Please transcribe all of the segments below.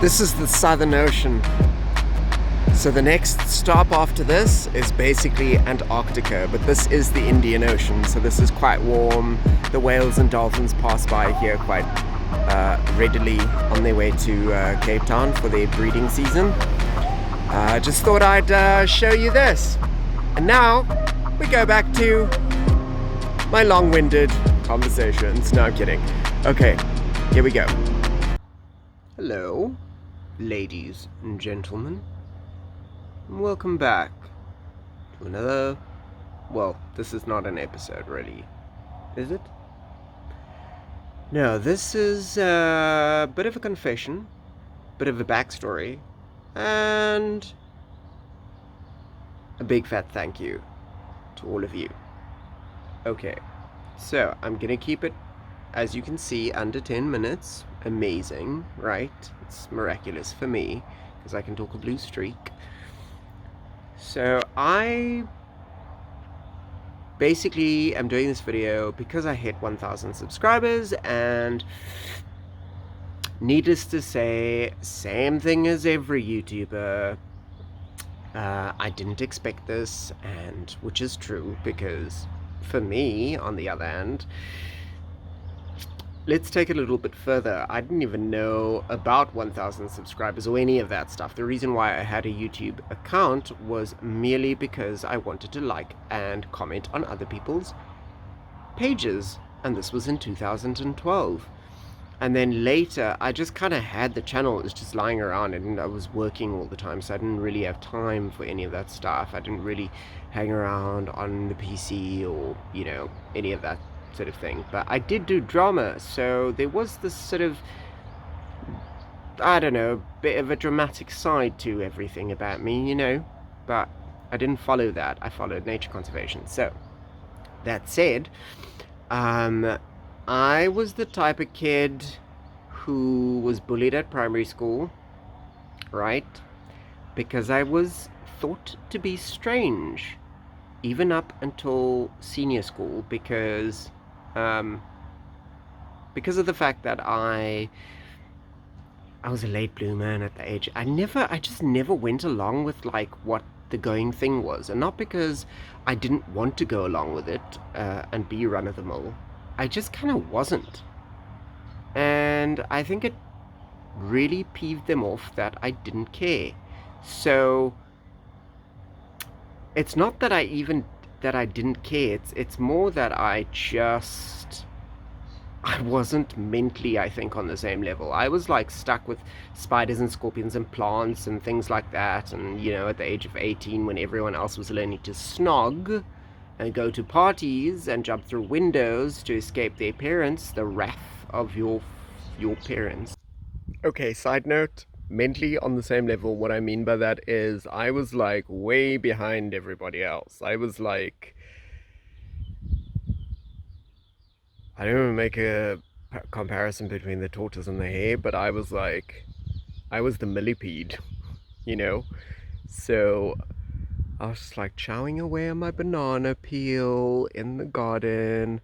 This is the Southern Ocean. So the next stop after this is basically Antarctica, but this is the Indian Ocean, so this is quite warm. The whales and dolphins pass by here quite readily on their way to Cape Town for their breeding season. Just thought I'd show you this. And now we go back to my long-winded conversations. No, I'm kidding. Okay, here we go. Hello, ladies and gentlemen. Welcome back to another, well, this is not an episode really, is it? No, this is a bit of a confession, bit of a backstory, and a big fat thank you to all of you. Okay, so I'm gonna keep it, as you can see, under 10 minutes. Amazing, right? It's miraculous for me, because I can talk a blue streak. So I basically am doing this video because I hit 1,000 subscribers, and needless to say, same thing as every YouTuber. I didn't expect this, and which is true, because for me, on the other hand, let's take it a little bit further. I didn't even know about 1,000 subscribers or any of that stuff. The reason why I had a YouTube account was merely because I wanted to like and comment on other people's pages. And this was in 2012. And then later, I just kind of had the channel. It was just lying around, and I was working all the time, so I didn't really have time for any of that stuff. I didn't really hang around on the PC or, you know, any of that sort of thing. But I did do drama, so there was this sort of, I don't know, bit of a dramatic side to everything about me, you know. But I didn't follow that. I followed nature conservation. So that said, I was the type of kid who was bullied at primary school, right? Because I was thought to be strange, even up until senior school, because of the fact that I was a late bloomer, and at the age, I just never went along with like what the going thing was, and not because I didn't want to go along with it and be run of the mill. I just kind of wasn't, and I think it really peeved them off that I didn't care. So it's not that I didn't care, it's more that I wasn't mentally, I think, on the same level. I was like stuck with spiders and scorpions and plants and things like that, and you know, at the age of 18, when everyone else was learning to snog and go to parties and jump through windows to escape their parents, the wrath of your parents. Okay, side note, mentally on the same level, what I mean by that is I was like way behind everybody else. I was like, I don't even make a comparison between the tortoise and the hare, but I was the millipede, you know? So I was just like chowing away on my banana peel in the garden,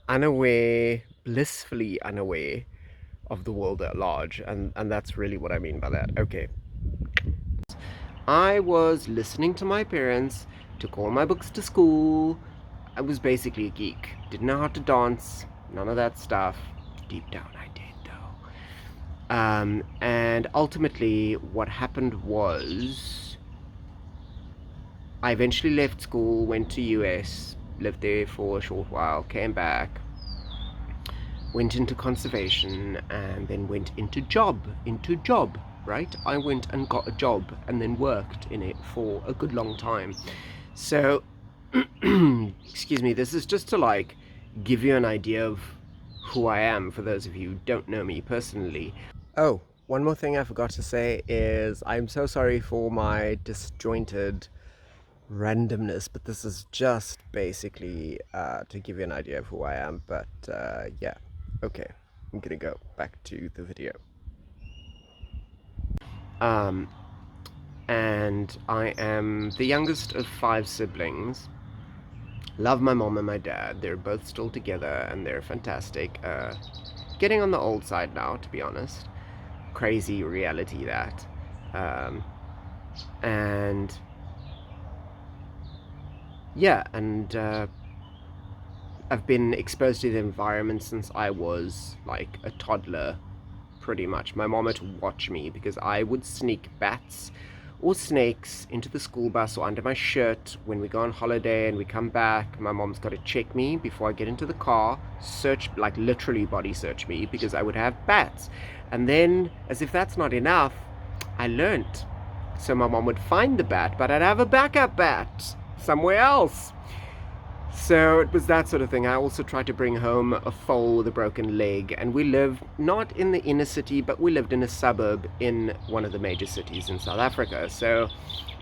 unaware, blissfully unaware of the world at large, and that's really what I mean by that. Okay, I was listening to my parents, took all my books to school. I was basically a geek. Didn't know how to dance, none of that stuff. Deep down I did though. And ultimately what happened was I eventually left school, went to US, lived there for a short while, came back, went into conservation, and then went into job, right? I went and got a job and then worked in it for a good long time. So, excuse me, this is just to like give you an idea of who I am, for those of you who don't know me personally. Oh, one more thing I forgot to say is I'm so sorry for my disjointed randomness, but this is just basically to give you an idea of who I am. But yeah, okay, I'm gonna go back to the video. And I am the youngest of 5 siblings. Love my mom and my dad. They're both still together and they're fantastic. Getting on the old side now, to be honest. crazy reality that. And yeah, and I've been exposed to the environment since I was like a toddler, pretty much. My mom had to watch me because I would sneak bats or snakes into the school bus or under my shirt when we go on holiday and we come back. My mom's got to check me before I get into the car, search, like literally body search me, because I would have bats. And then, as if that's not enough, I learnt. So my mom would find the bat, but I'd have a backup bat somewhere else. So it was that sort of thing. I also tried to bring home a foal with a broken leg, and we lived not in the inner city, but we lived in a suburb in one of the major cities in South Africa. So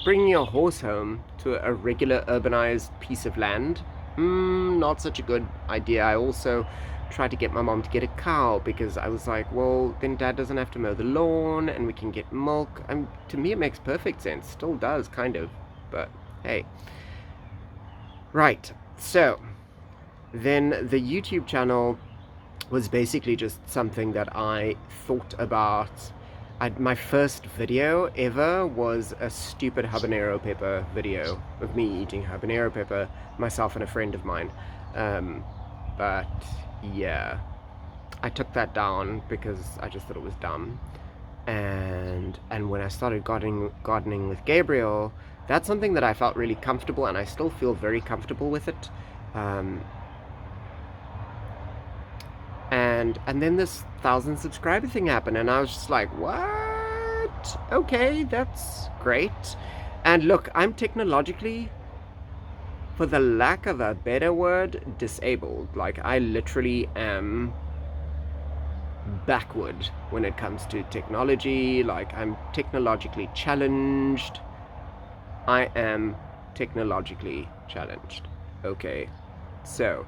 bringing a horse home to a regular urbanized piece of land, not such a good idea. I also tried to get my mom to get a cow because I was like, well, then dad doesn't have to mow the lawn and we can get milk. To me, it makes perfect sense. Still does, kind of, but hey. Right. So, then the YouTube channel was basically just something that I thought about. My first video ever was a stupid habanero pepper video of me eating habanero pepper, myself and a friend of mine. But yeah, I took that down because I just thought it was dumb. And when I started gardening with Gabriel, that's something that I felt really comfortable, and I still feel very comfortable with it. And then this 1,000 subscriber thing happened, and I was just like, what? Okay, that's great. And look, I'm technologically, for the lack of a better word, disabled. Like, I literally am backward when it comes to technology. Like, I'm technologically challenged. I am technologically challenged. Okay, so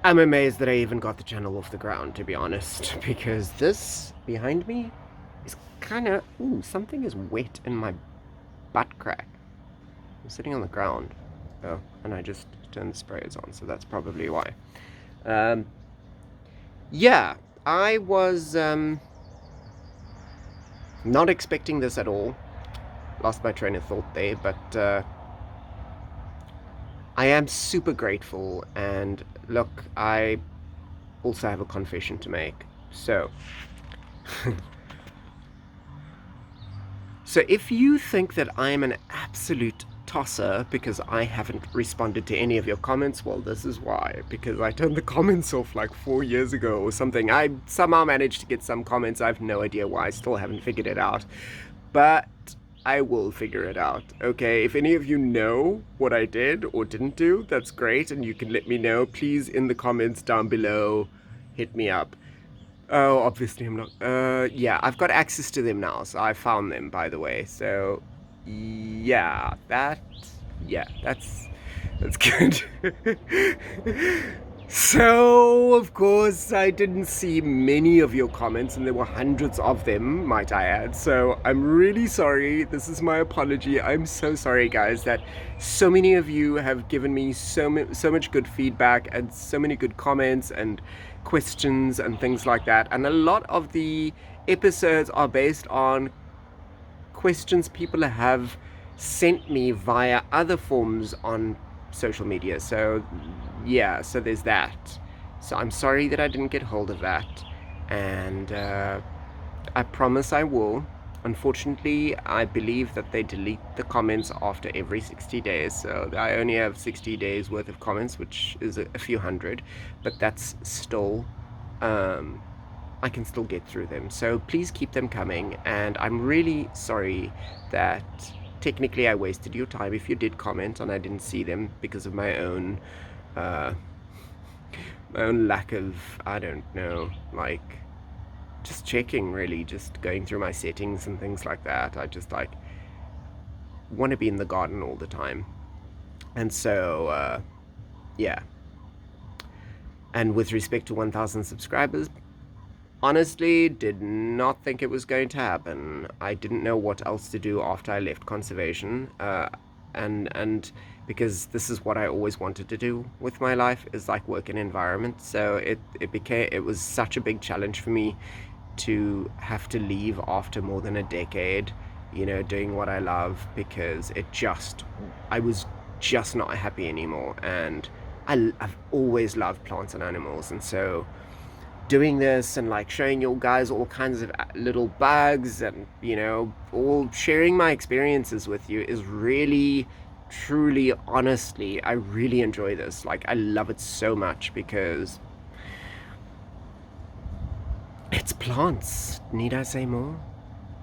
I'm amazed that I even got the channel off the ground, to be honest, because this behind me is kind of, something is wet in my butt crack. I'm sitting on the ground. Oh, and I just turned the sprayers on, so that's probably why. Yeah, I was not expecting this at all. Lost my train of thought there, but I am super grateful. And look, I also have a confession to make. So if you think that I'm an absolute tosser because I haven't responded to any of your comments, well, this is why. Because I turned the comments off like 4 years ago or something. I somehow managed to get some comments. I have no idea why. I still haven't figured it out. But I will figure it out, okay? If any of you know what I did or didn't do, that's great, and you can let me know. Please, in the comments down below, hit me up. Oh, obviously I'm not... yeah, I've got access to them now, so I found them, by the way. So, yeah, that's good. So, of course, I didn't see many of your comments, and there were hundreds of them, might I add. So, I'm really sorry. This is my apology. I'm so sorry, guys, that so many of you have given me so much good feedback and so many good comments and questions and things like that. And a lot of the episodes are based on questions people have sent me via other forms on social media. So yeah, so there's that. So I'm sorry that I didn't get hold of that, and I promise I will. Unfortunately, I believe that they delete the comments after every 60 days, so I only have 60 days worth of comments, which is a few hundred, but that's still, I can still get through them. So please keep them coming, and I'm really sorry that technically I wasted your time if you did comment and I didn't see them because of my own lack of, I don't know, like, just checking, really, just going through my settings and things like that. I just, like, want to be in the garden all the time. And so, yeah. And with respect to 1,000 subscribers, honestly, did not think it was going to happen. I didn't know what else to do after I left conservation. and because this is what I always wanted to do with my life, is like work in environment. So it was such a big challenge for me to have to leave after more than a decade, doing what I love, because I was just not happy anymore. And I've always loved plants and animals, and so doing this and like showing you guys all kinds of little bugs and all sharing my experiences with you is really, truly, honestly, I really enjoy this. Like, I love it so much because it's plants. Need I say more?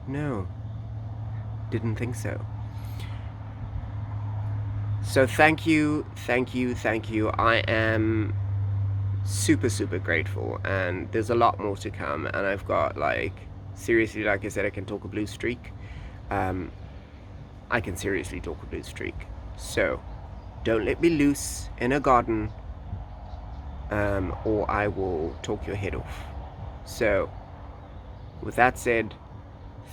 No, didn't think so. So thank you. I am super, super grateful, and there's a lot more to come, and I've got, like, seriously, like I said, I can talk a blue streak. I can seriously talk a blue streak. So don't let me loose in a garden, or I will talk your head off. So with that said,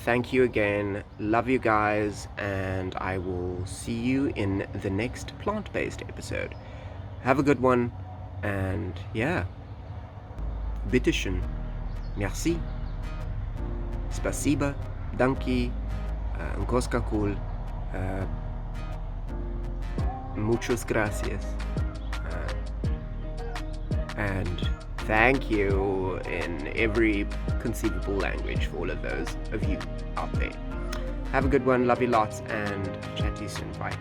thank you again, love you guys, and I will see you in the next plant-based episode. Have a good one, and yeah, bitteschön, merci, spasiba, danke, ngoska cool, muchas gracias, and thank you in every conceivable language for all of those of you out there. Have a good one, love you lots, and chat to you soon. Bye.